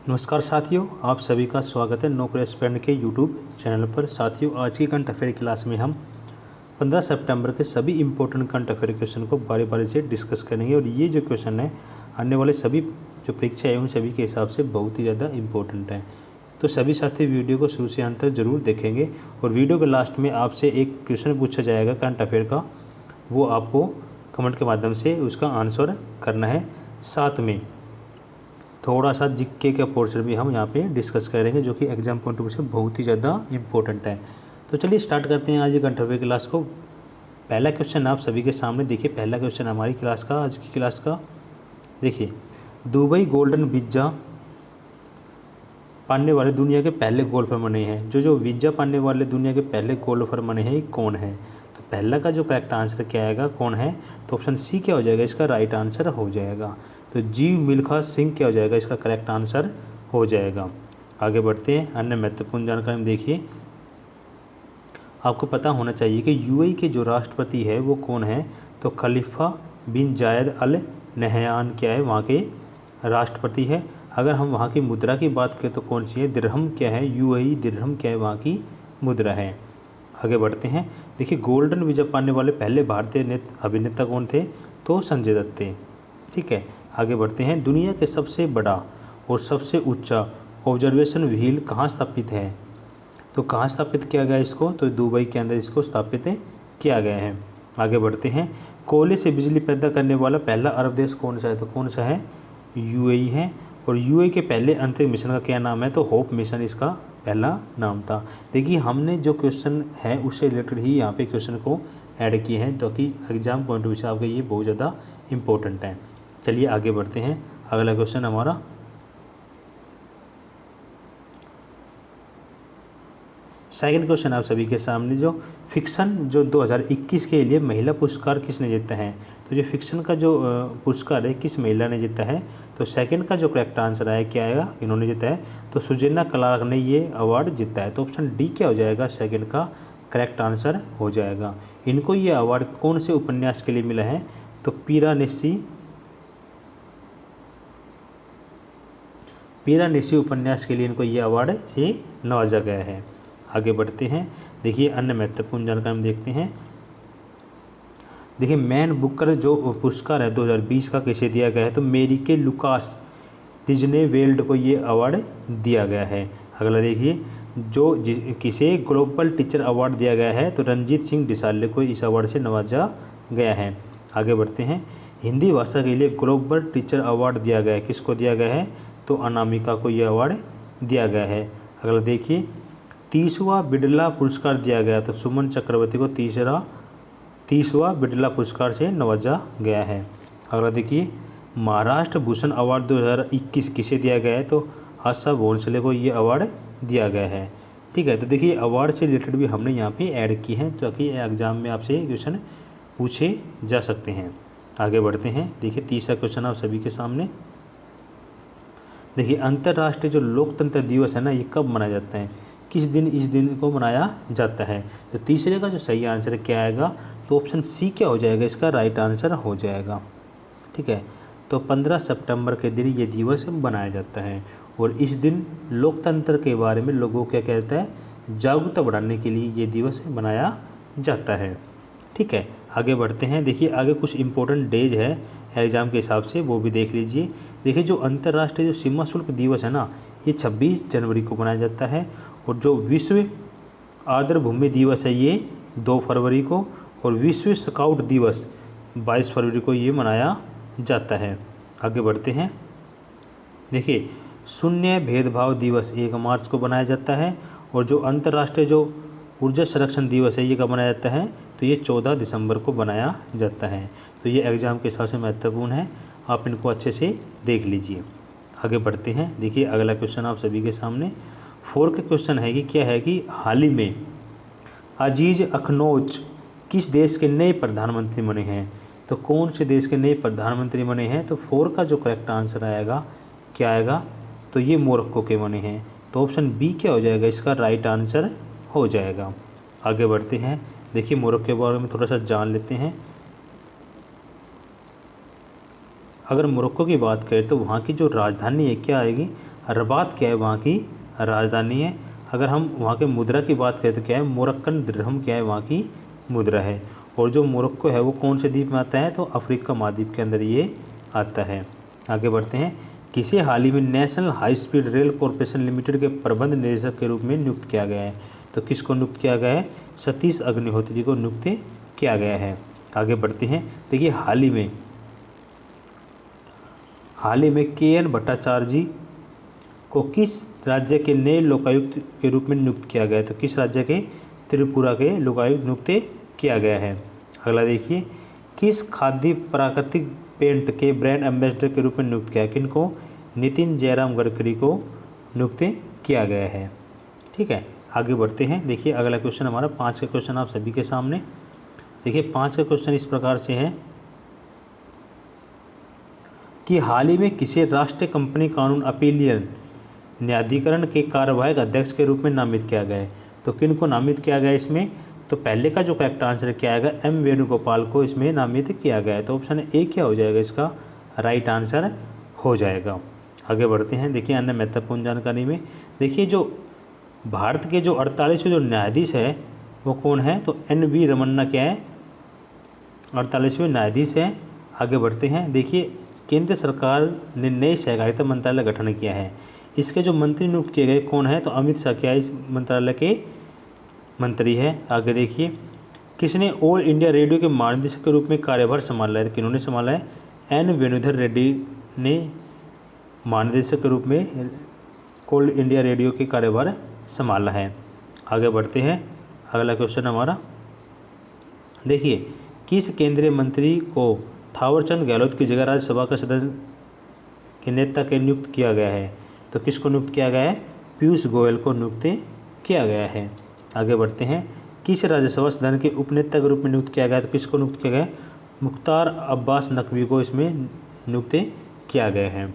नमस्कार साथियों, आप सभी का स्वागत है नौकरी एस्पिरेंट के यूट्यूब चैनल पर। साथियों, आज की करंट अफेयर क्लास में हम 15 सितंबर के सभी इंपॉर्टेंट करंट अफेयर क्वेश्चन को बारी बारी से डिस्कस करेंगे। और ये जो क्वेश्चन है आने वाले सभी जो परीक्षा है उन सभी के हिसाब से बहुत ही ज़्यादा इंपॉर्टेंट है। तो सभी साथी वीडियो को शुरू से अंत तक जरूर देखेंगे। और वीडियो के लास्ट में आपसे एक क्वेश्चन पूछा जाएगा करंट अफेयर का, वो आपको कमेंट के माध्यम से उसका आंसर करना है। साथ में थोड़ा सा जीके का पोर्शन भी हम यहाँ पे डिस्कस करेंगे, जो कि एग्जाम पॉइंट ऑफ व्यू से बहुत ही ज़्यादा इंपॉर्टेंट है। तो चलिए स्टार्ट करते हैं आज ये करंट अफेयर क्लास को। पहला क्वेश्चन आप सभी के सामने देखिए। पहला क्वेश्चन हमारी क्लास का, आज की क्लास का देखिए, दुबई गोल्डन वीज़ा पाने वाले दुनिया के पहले गोल्फर बने हैं। जो वीज़ा पाने वाले दुनिया के पहले गोल्फर बने हैं, कौन है? तो पहला का जो करेक्ट आंसर क्या आएगा, कौन है? तो ऑप्शन सी क्या हो जाएगा, इसका राइट आंसर हो जाएगा। तो जीव मिल्खा सिंह क्या हो जाएगा, इसका करेक्ट आंसर हो जाएगा। आगे बढ़ते हैं, अन्य महत्वपूर्ण जानकारी में देखिए। आपको पता होना चाहिए कि यूएई के जो राष्ट्रपति है वो कौन है? तो खलीफा बिन जायद अल नहयान क्या है, वहाँ के राष्ट्रपति है। अगर हम वहाँ की मुद्रा की बात करें तो कौन सी है? दिरहम क्या है, यूएई दिरहम क्या है, वहाँ की मुद्रा है। आगे बढ़ते हैं, देखिए गोल्डन वीज़ा पाने वाले पहले भारतीय अभिनेता कौन थे? तो संजय दत्त थे। ठीक है, आगे बढ़ते हैं, दुनिया के सबसे बड़ा और सबसे ऊंचा ऑब्जर्वेशन व्हील कहाँ स्थापित है? तो कहाँ स्थापित किया गया इसको? तो दुबई के अंदर इसको स्थापित किया गया है। आगे बढ़ते हैं, कोयले से बिजली पैदा करने वाला पहला अरब देश कौन सा है? तो कौन सा है? यूएई है। और यूएई के पहले अंतरिक्ष मिशन का क्या नाम है? तो होप मिशन इसका पहला नाम था। देखिए, हमने जो क्वेश्चन है उससे रिलेटेड ही यहाँ पे क्वेश्चन को ऐड किए हैं, तो कि एग्जाम पॉइंट ऑफ व्यू से आपके ये बहुत ज़्यादा इंपॉर्टेंट है। चलिए आगे बढ़ते हैं, अगला क्वेश्चन हमारा सेकंड क्वेश्चन आप सभी के सामने, जो फिक्शन जो 2021 के लिए महिला पुरस्कार किसने जीता है? तो जो फिक्शन का जो पुरस्कार है किस महिला ने जीता है? तो सेकंड का जो करेक्ट आंसर आया क्या आएगा, इन्होंने जीता है तो सुजैना क्लार्क ने ये अवार्ड जीता है। तो ऑप्शन डी क्या हो जाएगा, सेकंड का करेक्ट आंसर हो जाएगा। इनको ये अवार्ड कौन से उपन्यास के लिए मिला है? तो पिरानेसी उपन्यास के लिए इनको ये अवार्ड से नवाजा गया है। आगे बढ़ते हैं, देखिए अन्य महत्वपूर्ण जानकारी हम देखते हैं। देखिए, मैन बुकर जो पुरस्कार है 2020 का किसे दिया गया है? तो मेरिके लुकास डिज्नेवेल्ड को ये अवार्ड दिया गया है। अगला देखिए, किसे ग्लोबल टीचर अवार्ड दिया गया है? तो रंजीत सिंह डिसाले को इस अवार्ड से नवाजा गया है। आगे बढ़ते हैं, हिंदी भाषा के लिए ग्लोबल टीचर अवार्ड दिया गया है, किसको दिया गया है? तो अनामिका को ये अवार्ड दिया गया है। अगला देखिए, 30वां बिड़ला पुरस्कार दिया गया, तो सुमन चक्रवर्ती को 30वां बिड़ला पुरस्कार से नवाजा गया है। अगला देखिए, महाराष्ट्र भूषण अवार्ड 2021 किसे दिया गया है? तो आशा भोंसले को ये अवार्ड दिया गया है। ठीक है, तो देखिए अवार्ड से रिलेटेड भी हमने यहाँ पे ऐड की हैं, ताकि एग्जाम में आपसे क्वेश्चन पूछे जा सकते हैं। आगे बढ़ते हैं, देखिए तीसरा क्वेश्चन आप सभी के सामने। देखिए, अंतर्राष्ट्रीय जो लोकतंत्र दिवस है ना, ये कब मनाया जाता है? किस दिन इस दिन को मनाया जाता है? तो तीसरे का जो सही आंसर क्या आएगा? तो ऑप्शन सी क्या हो जाएगा, इसका राइट आंसर हो जाएगा। ठीक है, तो 15 सितंबर के दिन ये दिवस मनाया जाता है। और इस दिन लोकतंत्र के बारे में लोगों क्या कहता है, जागरूकता बढ़ाने के लिए ये दिवस मनाया जाता है। ठीक है, आगे बढ़ते हैं, देखिए आगे कुछ इंपॉर्टेंट डेज है एग्ज़ाम के हिसाब से, वो भी देख लीजिए। देखिए, जो अंतर्राष्ट्रीय जो सीमा शुल्क दिवस है ना, ये 26 जनवरी को मनाया जाता है। और जो विश्व आर्द्रभूमि दिवस है ये 2 फरवरी को। और विश्व स्काउट दिवस 22 फरवरी को ये मनाया जाता है। आगे बढ़ते हैं, देखिए शून्य भेदभाव दिवस 1 मार्च को मनाया जाता है। और जो अंतर्राष्ट्रीय जो ऊर्जा संरक्षण दिवस है ये कब मनाया जाता है? तो ये 14 दिसंबर को बनाया जाता है। तो ये एग्ज़ाम के हिसाब से महत्वपूर्ण है, आप इनको अच्छे से देख लीजिए। आगे बढ़ते हैं, देखिए अगला क्वेश्चन आप सभी के सामने 4 का क्वेश्चन है कि क्या है कि हाल ही में अजीज़ अखनौज किस देश के नए प्रधानमंत्री बने हैं? तो कौन से देश के नए प्रधानमंत्री बने हैं? तो 4 का जो करेक्ट आंसर आएगा क्या आएगा? तो ये मोरक्को के बने हैं। तो ऑप्शन बी क्या हो जाएगा, इसका राइट आंसर हो जाएगा। आगे बढ़ते हैं, देखिए मोरक्को के बारे में थोड़ा सा जान लेते हैं। अगर मोरक्को की बात करें तो वहाँ की जो राजधानी है क्या आएगी? रबात क्या है, वहाँ की राजधानी है। अगर हम वहाँ के मुद्रा की बात करें तो क्या है, मोरक्कन दिरहम क्या है, वहाँ की मुद्रा है। और जो मोरक्को है वो कौन से द्वीप में आता है, तो अफ्रीका महाद्वीप के अंदर ये आता है। आगे बढ़ते हैं। किसे हाल ही में national high speed rail corporation limited के प्रबंध निदेशक के रूप में नियुक्त किया गया है, तो किसको नियुक्त किया गया है, सतीश अग्निहोत्री को नियुक्त किया गया है। आगे बढ़ते हैं। देखिए हाल ही में KN भट्टाचार्य जी को किस राज्य के नए लोकायुक्त के रूप में नियुक्त किया गया है, तो किस राज्य के, त्रिपुरा के लोकायुक्त नियुक्त किया गया है। अगला देखिए, किस खाद्य प्राकृतिक पेंट के ब्रांड एम्बेसडर के रूप में नियुक्त किया है, किनको, नितिन जयराम गडकरी को नियुक्त किया गया है। ठीक है, आगे बढ़ते हैं। देखिए अगला क्वेश्चन हमारा 5 का क्वेश्चन आप सभी के सामने। देखिए 5 का क्वेश्चन इस प्रकार से है कि हाल ही में किसे राष्ट्रीय कंपनी कानून अपीलीय न्यायाधिकरण के कार्यवाहक अध्यक्ष के रूप में नामित किया गया है, तो किन को नामित किया गया है इसमें, तो पहले का जो करेक्ट आंसर क्या आएगा, M वेणुगोपाल को इसमें नामित किया गया है। तो ऑप्शन ए क्या हो जाएगा, इसका राइट आंसर हो जाएगा। आगे बढ़ते हैं। देखिए अन्य महत्वपूर्ण जानकारी में, देखिए जो भारत के जो 48वें जो न्यायाधीश है वो कौन है, तो NV रमन्ना क्या है, 48वें न्यायाधीश है। आगे बढ़ते हैं। देखिए केंद्र सरकार ने नई सहकारिता मंत्रालय गठन किया है, इसके जो मंत्री नियुक्त किए गए कौन है, तो अमित शाह क्या है इस मंत्रालय के मंत्री है। आगे देखिए, किसने ऑल इंडिया रेडियो के महानिदेशक के रूप में कार्यभार संभाला है, तो किन्होंने संभाला है, N वेणुधर रेड्डी ने महानिदेशक के रूप में ऑल इंडिया रेडियो के कार्यभार संभाला है। आगे बढ़ते हैं। अगला क्वेश्चन हमारा, देखिए किस केंद्रीय मंत्री को थावरचंद गहलोत की जगह राज्यसभा का सदस्य के नेता के नियुक्त किया गया है, तो किसको नियुक्त किया गया है, पीयूष गोयल को नियुक्त किया गया है। आगे बढ़ते हैं। किस राज्यसभा सदन के उपनेता के रूप में नियुक्त किया गया है, तो किसको नियुक्त किया गया है, मुख्तार अब्बास नकवी को इसमें नियुक्त किया गया है।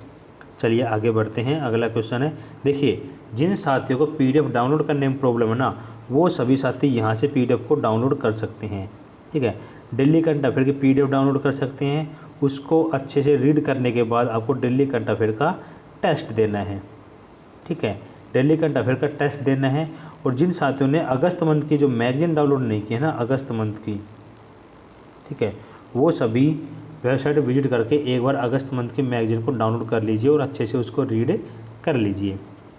चलिए आगे बढ़ते हैं। अगला क्वेश्चन है, देखिए जिन साथियों को PDF डाउनलोड करने में प्रॉब्लम है ना, वो सभी साथी यहाँ से PDF को डाउनलोड कर सकते हैं। ठीक है, दिल्ली करंट अफेयर की PDF डाउनलोड कर सकते हैं, उसको अच्छे से रीड करने के बाद आपको दिल्ली करंट अफेयर का टेस्ट देना है। ठीक है, दिल्ली करंट अफेयर का टेस्ट देना है। और जिन साथियों ने अगस्त मंथ की जो मैगजीन डाउनलोड नहीं की है ना, अगस्त मंथ की, ठीक है, वो सभी वेबसाइट विजिट करके एक बार अगस्त मंथ की मैगजीन को डाउनलोड कर लीजिए और अच्छे से उसको रीड कर लीजिए।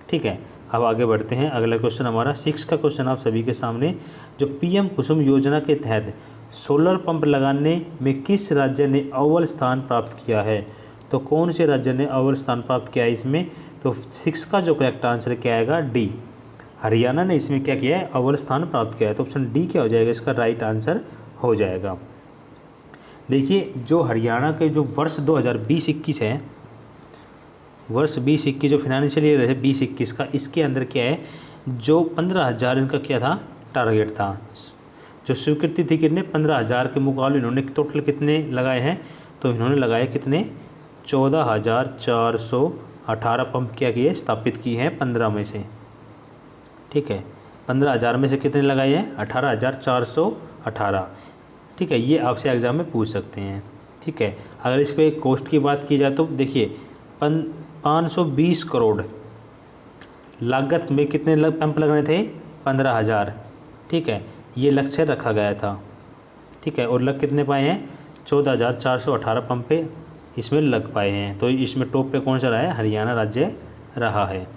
ठीक है, अब आगे बढ़ते हैं। अगला क्वेश्चन हमारा 6 का क्वेश्चन आप सभी के सामने, जो PM कुसुम योजना के तहत सोलर पंप लगाने में किस राज्य ने अव्वल स्थान प्राप्त किया है, तो कौन से राज्य ने अव्वल स्थान प्राप्त किया है इसमें, तो 6 का जो करेक्ट आंसर क्या आएगा, D, हरियाणा ने इसमें क्या किया है, अव्वल स्थान प्राप्त किया है। तो ऑप्शन D क्या हो जाएगा, इसका राइट आंसर हो जाएगा। देखिए जो हरियाणा के जो वर्ष 2020-21 है, वर्ष 2021 जो फाइनेंशियल ईयर है 2021 का, इसके अंदर क्या है, जो 15,000 इनका क्या था, टारगेट था, जो स्वीकृति थी कितने, 15,000 के मुकाबले इन्होंने टोटल कितने लगाए हैं, तो इन्होंने लगाए कितने, 14,418 पंप क्या किए, स्थापित किए हैं 15 में से। ठीक है, 15,000 में से कितने लगाए हैं, 18,418। ठीक है, ये आपसे एग्ज़ाम में पूछ सकते हैं। ठीक है, अगर इस पर कॉस्ट की बात की जाए तो देखिए 520 करोड़ लागत में कितने पंप लगाने थे, 15,000। ठीक है, ये लक्ष्य रखा गया था। ठीक है, और लग कितने पाए हैं, 14,418 पंप पे इसमें लग पाए हैं। तो इसमें टॉप पे कौन सा रहा है, हरियाणा राज्य रहा है।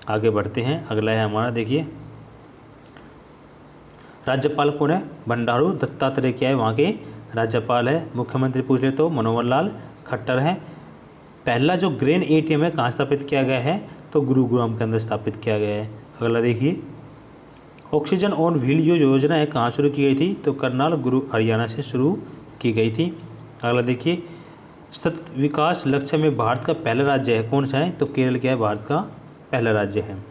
आगे बढ़ते हैं। अगला है हमारा, देखिए राज्यपाल कौन है, बंडारू दत्तात्रेय क्या है, वहाँ के राज्यपाल है। मुख्यमंत्री पूछ ले तो मनोहर लाल खट्टर है। पहला जो ग्रेन ATM है कहाँ स्थापित किया गया है, तो गुरुग्राम के अंदर स्थापित किया गया है। अगला देखिए, ऑक्सीजन ऑन व्हील जो योजना है कहाँ शुरू की गई थी, तो करनाल हरियाणा से शुरू की गई थी। अगला देखिए, सतत विकास लक्ष्य में भारत का पहला राज्य है कौन सा है, तो केरल क्या है, भारत का पहला राज्य है।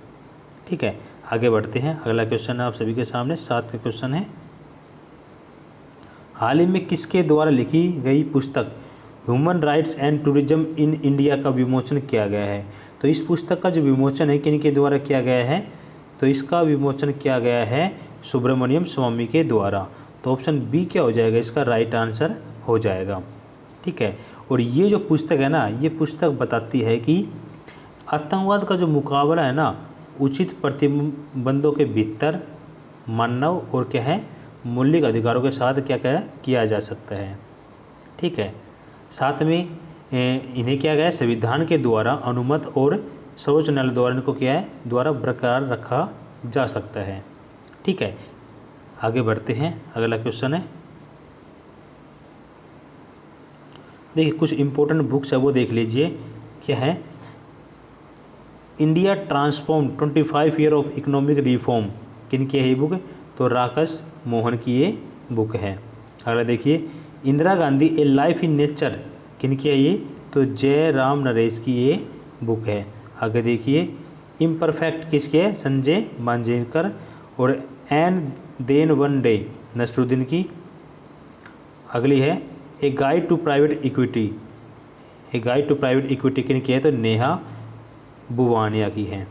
ठीक है, आगे बढ़ते हैं। अगला क्वेश्चन है आप सभी के सामने, 7 का क्वेश्चन है, हाल ही में किसके द्वारा लिखी गई पुस्तक human rights and tourism in India का विमोचन किया गया है, तो इस पुस्तक का जो विमोचन है किन के द्वारा किया गया है, तो इसका विमोचन किया गया है सुब्रमण्यम स्वामी के द्वारा। तो ऑप्शन B क्या हो जाएगा, इसका राइट आंसर हो जाएगा। ठीक है, और ये जो पुस्तक है ना, ये पुस्तक बताती है कि आतंकवाद का जो मुकाबला है ना, उचित प्रतिबंधों के भीतर मानव और क्या है, मौलिक अधिकारों के साथ क्या क्या किया जा सकता है। ठीक है, साथ में इन्हें क्या गया, संविधान के द्वारा अनुमत और सर्वोच्च न्यायालय द्वारा इनको क्या है, द्वारा बरकरार रखा जा सकता है। ठीक है, आगे बढ़ते हैं। अगला क्वेश्चन है, देखिए कुछ इंपॉर्टेंट बुक्स है वो देख लीजिए। क्या है, India transform 25 year of economic reform, किन की है ये बुक, तो राकेश मोहन की ये बुक है। अगला देखिए, इंदिरा गांधी ए लाइफ इन नेचर, किन की है ये, तो जय राम नरेश की ये बुक है। आगे देखिए, इम्परफेक्ट किसके है, संजय मांजरेकर, और and then one day Naseeruddin की। अगली है a guide to private equity, a guide to private equity किन की है, तो नेहा बुवानिया की है।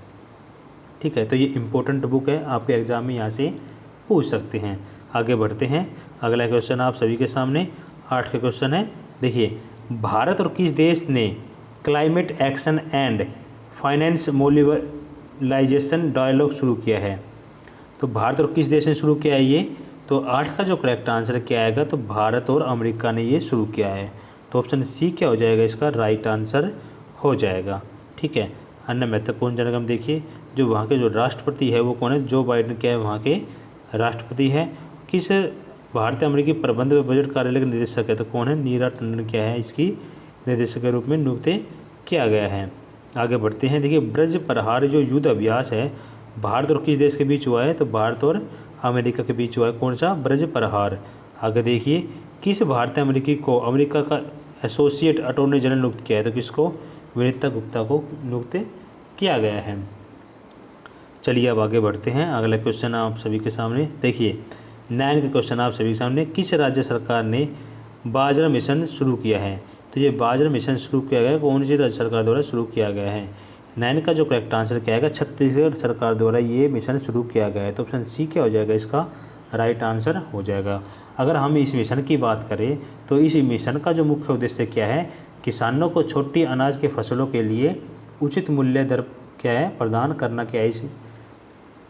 ठीक है, तो ये इम्पोर्टेंट बुक है, आपके एग्जाम में यहाँ से पूछ सकते हैं। आगे बढ़ते हैं। अगला क्वेश्चन आप सभी के सामने 8 का क्वेश्चन है। देखिए, भारत और किस देश ने climate action and finance mobilisation dialogue शुरू किया है, तो भारत और किस देश ने शुरू किया है ये, तो 8 का जो करेक्ट आंसर क्या आएगा, तो भारत और अमेरिका ने ये शुरू किया है। तो ऑप्शन सी क्या हो जाएगा, इसका राइट आंसर हो जाएगा। ठीक है, अन्य महत्वपूर्ण जानकारी देखिए, जो वहाँ के जो राष्ट्रपति है वो कौन है, जो बाइडेन क्या है वहाँ के राष्ट्रपति है। किस भारतीय अमेरिकी प्रबंध व बजट कार्यालय के निदेशक है, तो कौन है, नीरा टंडन क्या है इसकी निदेशक के रूप में नियुक्त किया गया है। आगे बढ़ते हैं। देखिए, ब्रज प्रहार जो युद्ध अभ्यास है भारत और किस देश के बीच हुआ है, तो भारत और अमेरिका के बीच हुआ है। कौन सा, ब्रज प्रहार। आगे देखिए, किस भारतीय अमेरिकी को अमेरिका का एसोसिएट अटॉर्नी जनरल नियुक्त किया है, तो किसको, विनीता गुप्ता को नियुक्त किया गया है। चलिए अब आगे बढ़ते हैं। अगला क्वेश्चन आप सभी के सामने देखिए, 9 का क्वेश्चन आप सभी के सामने, किस राज्य सरकार ने बाजरा मिशन शुरू किया है, तो ये बाजरा मिशन शुरू किया गया कौन सी राज्य सरकार द्वारा शुरू किया गया है। 9 का जो करेक्ट आंसर क्या आएगा, छत्तीसगढ़ सरकार द्वारा ये मिशन शुरू किया गया है। तो ऑप्शन सी क्या हो जाएगा, इसका राइट आंसर हो जाएगा। अगर हम इस मिशन की बात करें तो इस मिशन का जो मुख्य उद्देश्य क्या है, किसानों को छोटी अनाज के फसलों के लिए उचित मूल्य दर क्या है, प्रदान करना क्या है, इस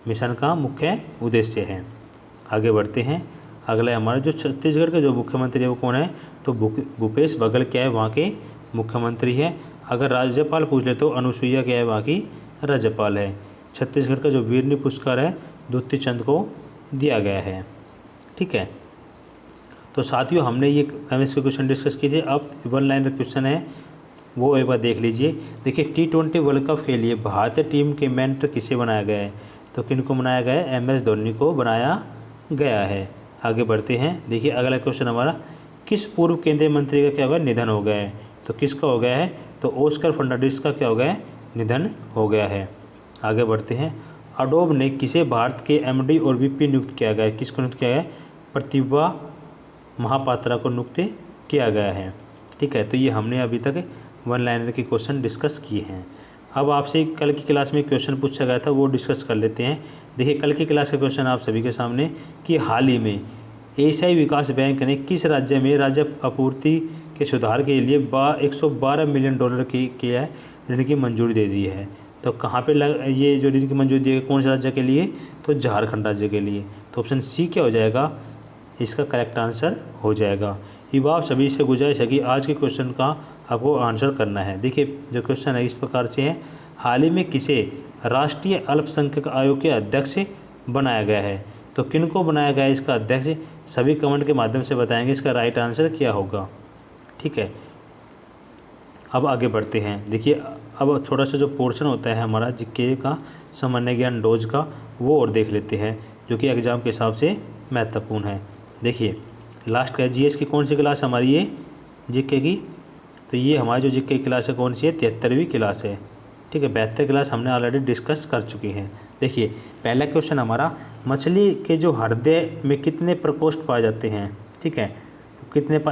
मिशन का मुख्य उद्देश्य है। आगे बढ़ते हैं। अगला हमारा जो छत्तीसगढ़ के जो मुख्यमंत्री है वो कौन है, तो भूपेश बघेल क्या है वहाँ के मुख्यमंत्री है। अगर राज्यपाल पूछ ले तो अनुसुईया क्या है वहाँ की राज्यपाल है। छत्तीसगढ़ का जो वीरनी पुरस्कार है द्वितीय चंद को दिया गया है। ठीक है, तो साथियों हमने ये एमएस के क्वेश्चन डिस्कस किए थे। अब 1 लाइन क्वेश्चन है वो एक बार देख लीजिए। देखिए, T20 वर्ल्ड कप के लिए भारतीय टीम के मेंटर किसे बनाया गया है, तो किन को बनाया गया है, MS धोनी को बनाया गया है। आगे बढ़ते हैं। देखिए, अगला क्वेश्चन हमारा, किस पूर्व केंद्रीय मंत्री का क्या हो गया, निधन हो गया है, तो किसका हो गया है, तो ऑस्कर फर्नांडिस का क्या हो गया है, निधन हो गया है। आगे बढ़ते हैं। अडोब ने किसे भारत के MD और VP नियुक्त किया गया है, किसको नियुक्त किया गया है, प्रतिभा महापात्रा को नियुक्त किया गया है। ठीक है, तो ये हमने अभी तक 1 लाइनर के क्वेश्चन डिस्कस किए हैं। अब आपसे कल की क्लास में क्वेश्चन पूछा गया था वो डिस्कस कर लेते हैं। देखिए, कल की क्लास का क्वेश्चन आप सभी के सामने कि हाल ही में एशियाई विकास बैंक ने किस राज्य में राज्य आपूर्ति के सुधार के लिए 112 मिलियन डॉलर की क्या है ऋण की मंजूरी दे दी है। तो कहाँ पे ये जो ऋण की मंजूरी दी है, कौन से राज्य के लिए, तो झारखंड राज्य के लिए। तो ऑप्शन सी क्या हो जाएगा, इसका करेक्ट आंसर हो जाएगा। ये आप सभी से गुजारिश है कि आज के क्वेश्चन का आपको आंसर करना है। देखिए, जो क्वेश्चन है इस प्रकार से है, हाल ही में किसे राष्ट्रीय अल्पसंख्यक आयोग के अध्यक्ष बनाया गया है, तो किन को बनाया गया है इसका अध्यक्ष, सभी कमेंट के माध्यम से बताएंगे इसका राइट आंसर क्या होगा। ठीक है, अब आगे बढ़ते हैं। देखिए, अब थोड़ा सा जो पोर्शन होता है हमारा जीके का, सामान्य ज्ञान डोज का, वो और देख लेते हैं जो कि एग्ज़ाम के हिसाब से महत्वपूर्ण है। देखिए, लास्ट का जीएस की कौन सी क्लास हमारी ये जीके की, तो ये हमारी जो जीके की क्लास है कौन सी है, 73वीं क्लास है। ठीक है, 72 क्लास हमने ऑलरेडी डिस्कस कर चुके हैं। देखिए, पहला क्वेश्चन हमारा, मछली के जो हृदय में कितने प्रकोष्ठ पाए जाते हैं। ठीक है, तो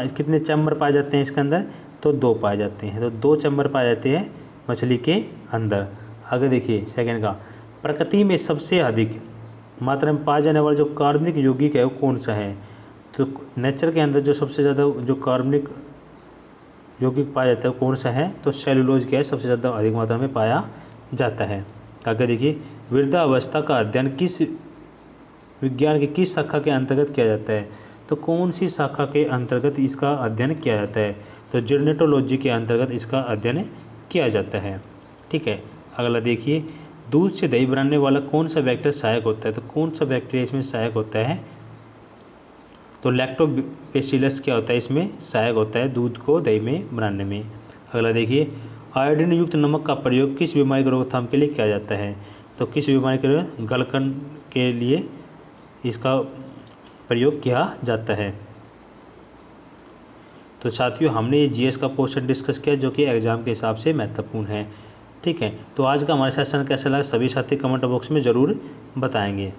कितने चैम्बर पाए जाते हैं इसके अंदर, तो 2 पाए जाते हैं। तो 2 चैम्बर पाए जाते हैं मछली के अंदर। आगे देखिए, सेकंड का, प्रकृति में सबसे अधिक मात्रा में पाया जाने वाला जो कार्बनिक यौगिक है वो कौन सा है, तो नेचर के अंदर जो सबसे ज़्यादा जो कार्बनिक यौगिक पाया जाता है कौन सा है, तो सेलुलोज क्या है सबसे ज़्यादा अधिक मात्रा में पाया जाता है। आगे देखिए, वृद्धावस्था का अध्ययन किस विज्ञान की किस शाखा के अंतर्गत किया जाता है? तो कौन सी शाखा के अंतर्गत इसका अध्ययन किया जाता है? तो जेनेटोलॉजी के अंतर्गत इसका अध्ययन किया जाता है। ठीक है, अगला देखिए, दूध से दही बनाने वाला कौन सा बैक्टीरिया सहायक होता है? तो कौन सा बैक्टीरिया इसमें सहायक होता है? तो लैक्टोबैसिलस क्या होता है इसमें सहायक होता है दूध को दही में बनाने में। अगला देखिए, आयोडीन युक्त नमक का प्रयोग किस बीमारी की रोकथाम के लिए किया जाता है? तो किस बीमारी के लिए? गलकन के लिए इसका प्रयोग किया जाता है। तो साथियों, हमने ये जीएस का पोर्शन डिस्कस किया जो कि एग्जाम के हिसाब से महत्वपूर्ण है। ठीक है, तो आज का हमारा सेशन कैसा लगा सभी साथी कमेंट बॉक्स में ज़रूर बताएंगे।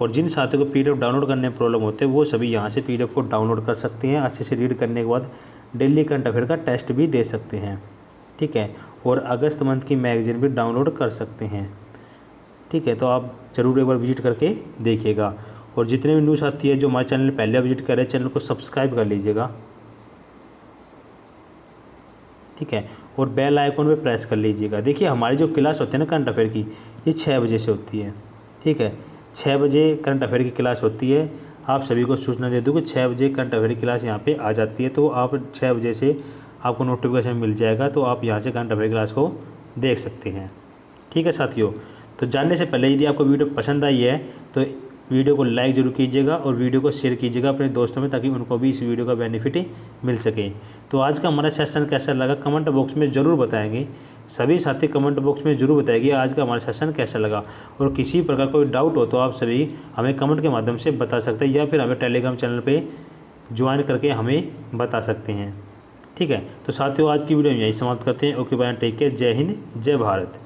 और जिन साथियों को पीडीएफ डाउनलोड करने में प्रॉब्लम होते हैं वो सभी यहाँ से पीडीएफ को डाउनलोड कर सकते हैं। अच्छे से रीड करने के बाद डेली करंट अफेयर का टेस्ट भी दे सकते हैं। ठीक है, और अगस्त मंथ की मैगजीन भी डाउनलोड कर सकते हैं। ठीक है, तो आप ज़रूर एक बार विजिट करके देखिएगा। और जितने भी न्यू साथी है जो हमारे चैनल पहले विजिट कर रहे हैं, चैनल को सब्सक्राइब कर लीजिएगा। ठीक है, और बेल आइकॉन पे प्रेस कर लीजिएगा। देखिए, हमारी जो क्लास होती है ना करंट अफेयर की, ये 6 बजे से होती है। ठीक है, 6 बजे करंट अफेयर की क्लास होती है। आप सभी को सूचना दे दूँ कि 6 बजे करंट अफेयर की क्लास यहाँ पे आ जाती है। तो आप 6 बजे से आपको नोटिफिकेशन मिल जाएगा, तो आप यहाँ से करंट अफेयर क्लास को देख सकते हैं। ठीक है साथियों, तो जानने से पहले यदि आपको वीडियो पसंद आई है तो वीडियो को लाइक ज़रूर कीजिएगा और वीडियो को शेयर कीजिएगा अपने दोस्तों में, ताकि उनको भी इस वीडियो का बेनिफिट मिल सके। तो आज का हमारा सेशन कैसा लगा कमेंट बॉक्स में ज़रूर बताएंगे। सभी साथी कमेंट बॉक्स में ज़रूर बताएंगे आज का हमारा सेशन कैसा लगा। और किसी प्रकार कोई डाउट हो तो आप सभी हमें कमेंट के माध्यम से बता सकते हैं, या फिर हमें टेलीग्राम चैनल पर ज्वाइन करके हमें बता सकते हैं। ठीक है, तो साथियों आज की वीडियो में यही समाप्त करते हैं। ओके बाय, टेक केयर, जय हिंद, जय भारत।